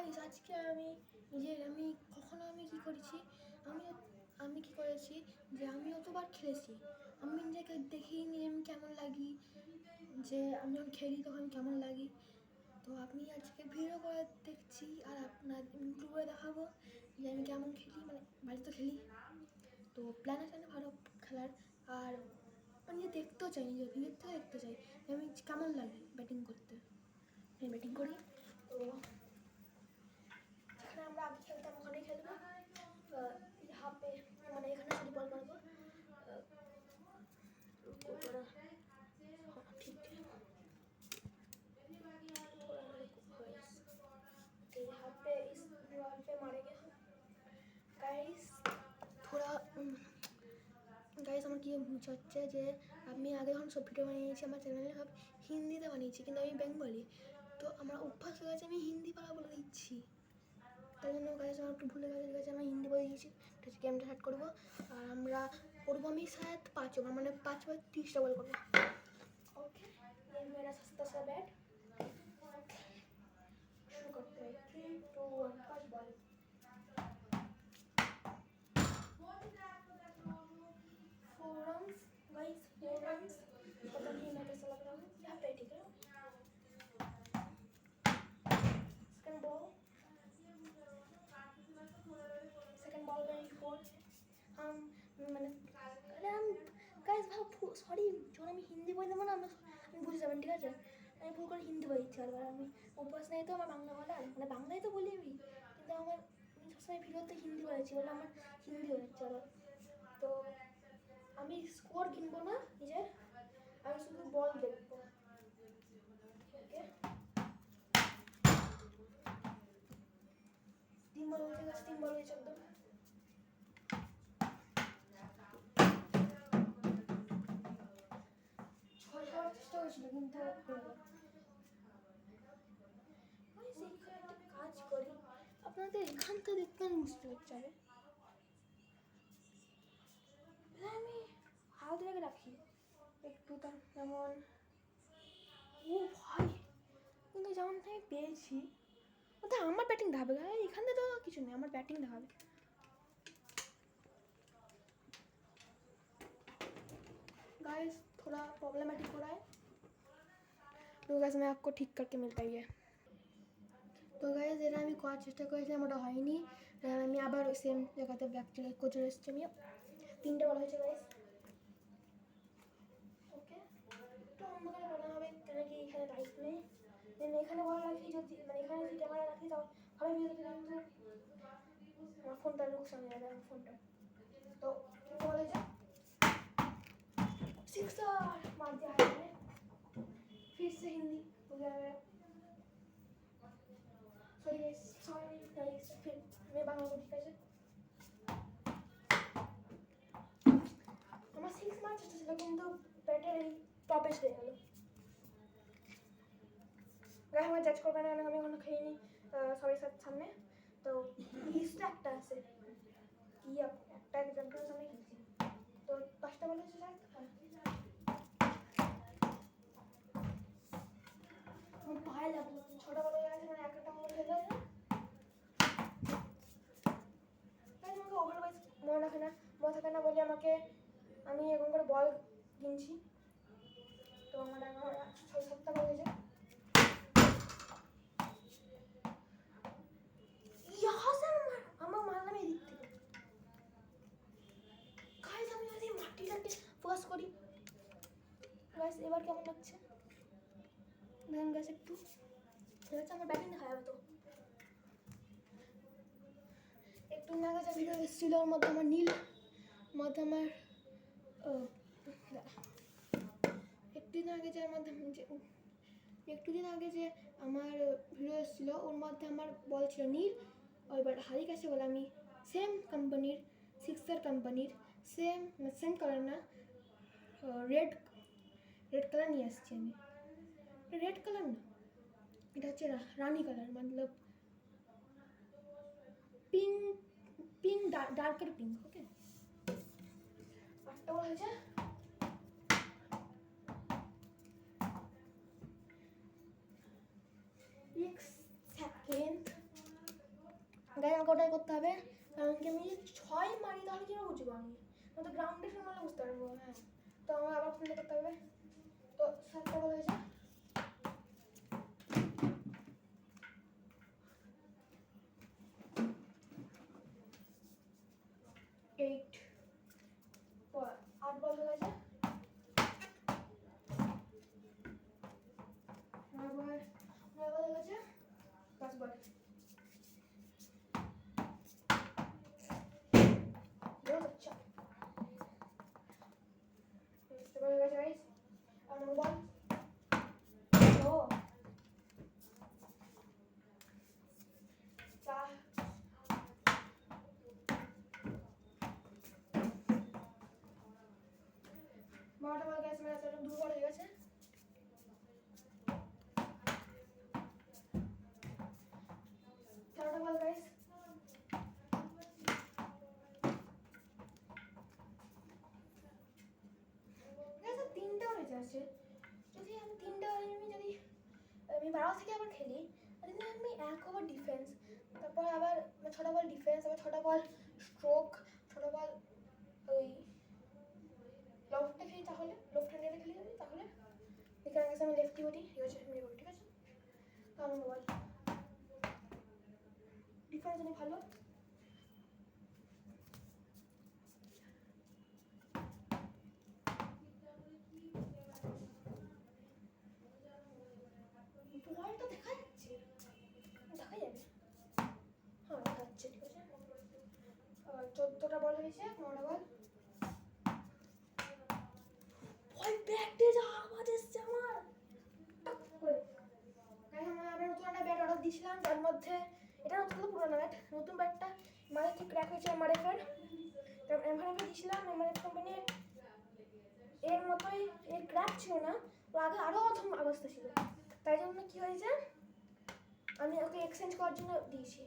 Guys আজকে আমি কখনো কি করেছি, আমি কি করেছি যে আমি অতবার খেলেছি, আমি নিজেকে দেখেই নি আমি কেমন লাগি, যে আমি যখন খেলি তখন কেমন লাগি। তো আমি আজকে ভিডিও করে দেখছি আর আপনার ইউটিউবে দেখাবো যে আমি কেমন খেলি, মানে বাড়িতে খেলি। তো প্ল্যান আছে ভালো খেলার, আর আমি দেখতেও চাই, নিজের ভিডিও থেকে দেখতে চাই যে আমি কেমন লাগে ব্যাটিং করতে। আমি ব্যাটিং করি, তো যেখানে আমরা আগে খেলতাম ওখানেই খেলবো। হাফে মানে এখানে শুধু বল মারবো, ठीक है। यहाँ पे इस दीवार पे मारेंगे हम गाइस। थोड़ा গাইস আমার কি হচ্ছে যে আমি আগে যখন সব ভিডিও বানিয়েছি আমার চ্যানেলে সব হিন্দিতে বানিয়েছি, কিন্তু আমি বেঙ্গলি, তো আমার অভ্যাস হয়ে গেছে আমি হিন্দি পাড়া বলে দিচ্ছি। তাই জন্য গাইস আমার একটু ভুলে গেছে আমি হিন্দি বলে দিয়েছি। ঠিক আছে, গেমটা স্টার্ট করবো আর আমরা করবো আমি শায়দ 5 ওভার, মানে 5 ওভার 30টা বল করবো। ओके, ये मेरा सस्ता सा बैट शुरू करते हैं। 3 2 1 first ball. 4 runs guys, 4 runs. पता नहीं मैं कैसा लग रहा हूँ यहाँ पे, ठीक है। सेकंड बॉल गई 4। हम मैंने अरे हम गाइस भाव सॉरी जो আমি হিন্দি বলে দেবো না, আমি বুঝে যাবেন, ঠিক আছে। আমি ভুল করে হিন্দি বলে দিচ্ছি বারবার। আমি অভ্যাস নেই তো আমার বাংলা বলার, মানে বাংলায় তো বলি আমি, কিন্তু আমার আমি সবসময় ভিডিওতে হিন্দি বলেছি বলে আমার হিন্দি হয়ে যাচ্ছে আবার। তো আমি স্কোর কিনবো না নিজের, আমি শুধু বল দেখবো। ওকে, 3 বল হয়ে গেছে, 3 বল হয়েছে একদম। চেষ্টা হয়েছিল কিন্তু কাজ করি, আপনাদের এখানটা দেখতে বুঝতে হচ্ছে। আমি হাত রেখে রাখি একটু, তার যেমন ও ভাই, কিন্তু যেমন আমি পেয়েছি ওটা আমার ব্যাটিং দেখাবে, এখানে তো কিছু নেই, আমার ব্যাটিং দেখাবে। गाइस थोड़ा प्रॉब्लमेटिक हो रहा है, तो गाइस मैं आपको ठीक करके मिलता ही है। তো গাইজ এটা আমি করার চেষ্টা করেছিলাম, ওটা হয়নি। আমি আবার ওই সেম জায়গাতে ব্যাক করে চলে এসেছি। আমি 3টে বলা হয়েছে গাইজ। ওকে, তো অন্ধকারে বলা হবে কেন কি এখানে লাইট নেই, এখানে বলা রাখি যদি, মানে এখানে যদি ক্যামেরা রাখি তাও ভালো ভিডিও, কিন্তু আমার ফোনটা লোকসান হয়ে যাবে আমার ফোনটা। তো বলে যা सिक्सर मार दिया है मैंने, फिर से हिंदी हो गया मेरा, सॉरी गाइस, फिर मैं बांग्ला बोल ठीक है। আমার 6 মার্চ ছিল কিন্তু ব্যাটের এই টপে এসে গেল। গায়ে আমার জাজ করবে না, আমি এখনো খাইনি সবাই সামনে। তো লিস্টে একটা আছে কি একটা এক্সাম্পল সামনে খেলছি, তো 5টা বল হয়েছে স্যার। আমার পায়ে লাগলো, 6টা বল হয়ে গেছে, মানে একটা বল হয়ে গেছে। তাই আমাকে ওভারওয়াইজ মনে রাখে না, মনে থাকে না বলে আমি এরকম করে বল কিনছি। তো আমার এখন 6-7টা বল হয়েছে। আমার মারলাম এদিক থেকে গাইস, আমি যদি মাটিটাকে ফোকাস করি গাইস, এবার কেমন লাগছে দেখেন গাইস একটু, ঠিক আছে। আমার ব্যাটিং দেখা যাবে তো একটু আগে যে ভিডিও এসেছিলো ওর মধ্যে আমার নীল, মধ্যে আমার একটুদিন আগে যে আমার ভিডিও এসেছিলো ওর মধ্যে আমার বল ছিল নীল, এবার হারিয়ে গেছে বলে আমি সেম কোম্পানির সিক্সার কোম্পানির সেম কালার না, রেড কালার নিয়ে আসছি আমি। রেড কালার না, এটা হচ্ছে রানি কালার, মতলব পিঙ্ক ডার্কের পিঙ্ক। ওকে, 8টা বল হয়েছে। एक सेकेंड গায়ে আমাকে ওটাই করতে হবে, কারণ কি আমি যদি 6 মারি তাহলে কীভাবে বুঝবো আমি, তো গ্রাউন্ডের সময় মারলে বুঝতে পারবো। হ্যাঁ, তো আমার আবার ফোনটা করতে হবে। তো 7টা বল হয়েছে। এইট 8 বল হয়ে গেছে। 9 বল হয়ে গেছে। 10 বল। बहुत अच्छा। इससे बड़ा गाइस। और नंबर बॉल। ओ। चार। 12টা বল গেছে, মেরা চলো 2 বল হয়ে গেছে। 13টা বল গাইস। গাইস 3টা হয়ে যাচ্ছে। যদি আমি 3টা আমি 12 থেকে আবার খেলি, তাহলে আমি 1 ওভার ডিফেন্স, তারপর আবার 6টা বল ডিফেন্স, আবার 6টা বল স্ট্রোক, 6টা বল ওই লফটে খেলি, তাহলে লফট হ্যান্ডেডে খেলি আমি, তাহলে এখানে গেছে আমি লেফটি বটি, ঠিক আছে আমি বটি, ঠিক আছে। তো আমার বল ডিফেন্স অনেক ভালো। বলটা দেখা যাচ্ছে, দেখা যাবে, হ্যাঁ দেখা যাচ্ছে, ঠিক আছে। 14টা বল হয়েছে। 9টা বল। বল ব্যাট দিয়ে যা আওয়াজ এসছে আমার, টক করে। আমরা নতুন একটা ব্যাট অর্ডার দিয়েছিলাম, যার মধ্যে এটা নতুন পুরোনো ব্যাট, নতুন ব্যাটটা মানে কি ক্র্যাক হয়েছে এমআরএফের, এমআরএফ দিয়েছিলাম, এমআরএফ কোম্পানির। এর মতোই এর ক্র্যাক ছিল না, ও আগে আরও অথম অবস্থা ছিল, তাই জন্য কি হয়েছে আমি ওকে এক্সচেঞ্জ করার জন্য দিয়েছি।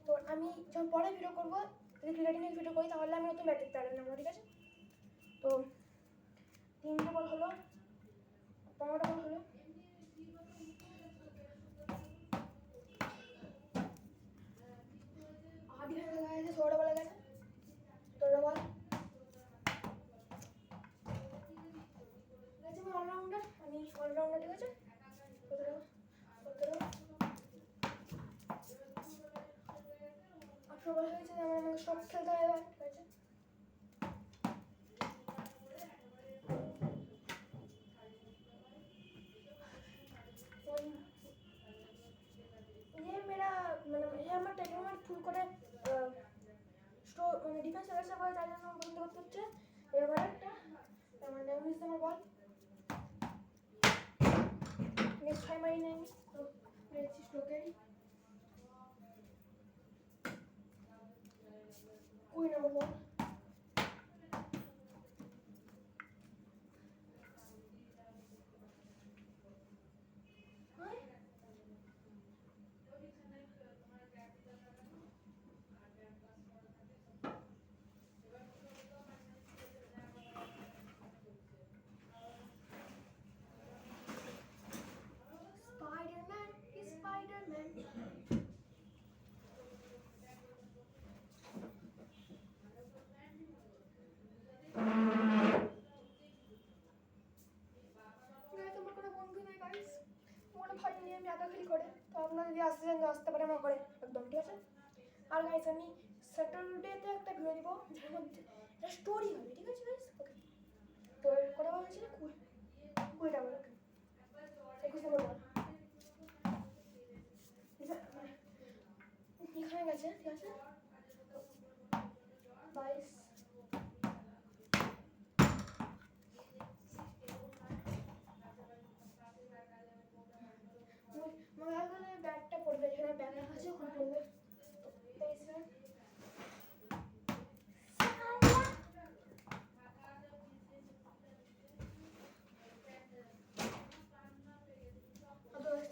তো আমি যখন পরে ভিডিও করবো, যদি ক্রিকেটিংয়ের ভিডিও করি, তাহলে আমি নতুন ব্যাট দেখতে পারবেন না, ঠিক আছে। তো 3টা বল হলো, 15টা বল হলো। আট ডিফেন্স হয়ে গেছে। 16টা বল হয়ে গেছে। 17টা বল। আমি অলরাউন্ডার, ঠিক আছে। 17, 18 বল হয়ে গেছে। আমাকে সব খেলতে হবে এবার, ঠিক আছে। ये मेरा मतलब ये আমার টেকনোমার ফুল করে স্টোর মানে ডিফেন্স এলাকা বলে, তাই জন্য বন্ধ করতে হচ্ছে। এবার একটা মানে মিস আমার বল নেক্সট 6 মারি নেই আমি, তো মেরেছি স্টোকেরই। 20 নম্বর বল। Spider-Man is Spider-Man. তোমার কোনো বন্ধু নেই গাইস, তোমার ভাই নিয়ে আমি একা খেলি করে, তো আপনারা যদি আসতে চান আসতে পারে আমার ঘরে একদম, ঠিক আছে। আর গাইস আমি স্যাটারডেতে একটা ভিডিও দিব, যার মধ্যে স্টোরি হবে, ঠিক আছে গাইস। ওকে, তো কটা বল হয়েছিল? 20টা বল। 21 নম্বর বল এখানে গেছে, ঠিক আছে। 22। ব্যাগটা পড়বে, যেখানে ব্যাগ রাখা আছে ওখানে পড়বে। 23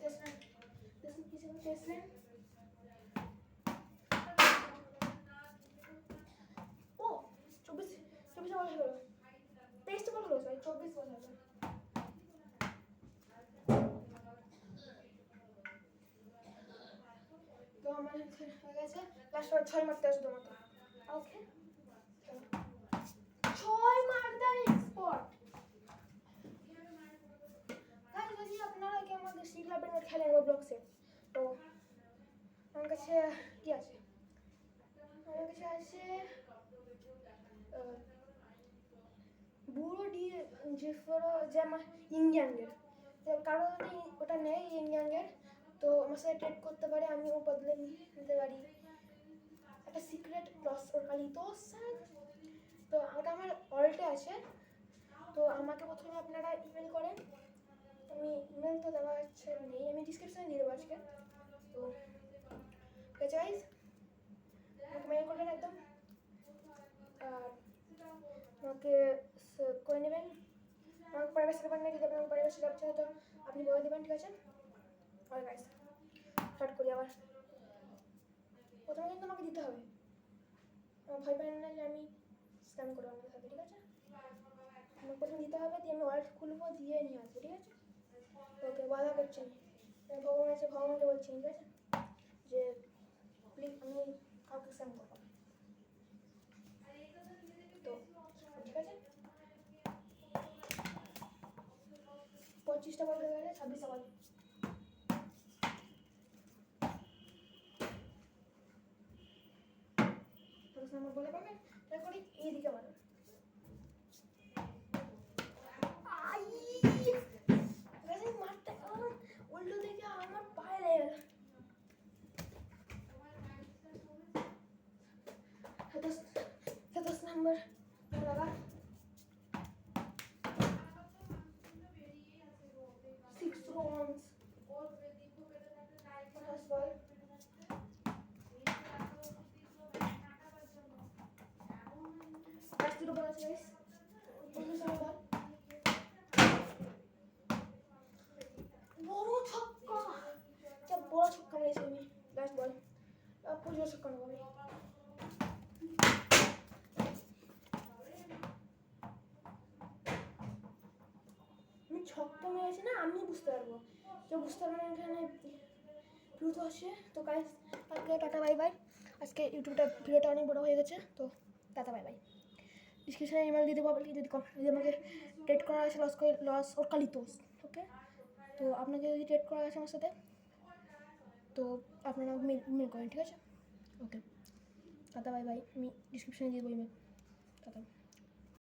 Listen, listen, listen. আমার হয়ে গেছে, লাস্ট 6 মারতে হবে শুধুমাত্র। ওকে, 6 মারতে স্পট। গাইস যদি আপনারা কি আমাদের সি ক্লাবের মধ্যে খেলেন রোবলক্সে, তো আমার কাছে কি আছে, আমার কাছে আছে বুড়ো ডি যে আমার ইংল্যান্ডের, কারো যদি ওটা নেই ইংল্যান্ডের, তো আমার সাথে ট্রেড করতে পারে, আমিও বদলে নিতে পারি। একটা সিক্রেট লস ওর কালিতোস, তো ওটা আমার অল্টে আছে। তো আমাকে প্রথমে আপনারা ইমেল করেন, আমি ইমেল তো দেওয়া হচ্ছে নেই, আমি ডিসক্রিপশানে দিয়ে দেবো আজকে। তো ঠিক আছে গাইজ, আমাকে মেল করবেন একদম, আর আমাকে করে নেবেন। আমাকে প্রাইভেট সেট না যদি আপনার প্রাইভেট সেট আছে তো আপনি বলে দেবেন, ঠিক আছে? আর গাইজ স্টার্ট করি আবার। প্রথমে কিন্তু আমাকে দিতে হবে, আমার ভয় পাই না যে আমি স্ক্যাম করবো আপনাদের সাথে, ঠিক আছে? আমাকে প্রথমে দিতে হবে, দিয়ে আমি ওয়ালেট খুলবো, দিয়ে নিয়ে আসবো, ঠিক আছে? ওকে, বাধা করছি আমি, ভগবান আছে, ভগবানকে বলছি, ঠিক আছে, যে প্লিজ আমি কাউকে স্ক্যাম করবো। তো ঠিক আছে, 25টা বল হয়ে গেলে 26টা বল। নম্বর বলে পাবেন, তারপরে এইদিকে মারবেন। মারতে উল্টো দিকে আমার পায়ে লেগে গেল। 27 নম্বর লাগা, 6 runs, 28 বল, 5 বল আছে গাইস, 19 বল, বড় ছক্কা, বড় ছক্কা মেরেছি আমি, লাস্ট বল, 25 ছক্কা নেবো আমি। আমি ছক্কা মেরেছি না, আমি বুঝতে পারবো, কেউ বুঝতে পারবে না এখানে ব্লুথ আসে। তো গাইস আজকে টাটা বাই বাই, আজকে ইউটিউবটা ভিডিওটা অনেক বড় হয়ে গেছে, তো টাটা বাই বাই। ডিসক্রিপশনে ইমেল দিয়ে দেবো, যদি আমাকে ট্রেড করা আছে লস ওর কালিতোস, ওকে? তো আপনাকে যদি ট্রেড করা আছে আমার সাথে, তো আপনারা ইমেল করেন, ঠিক আছে? ওকে, টাটা বাই বাই, আমি ডিসক্রিপশনে দিয়ে দেবো ইমেল, টাটা।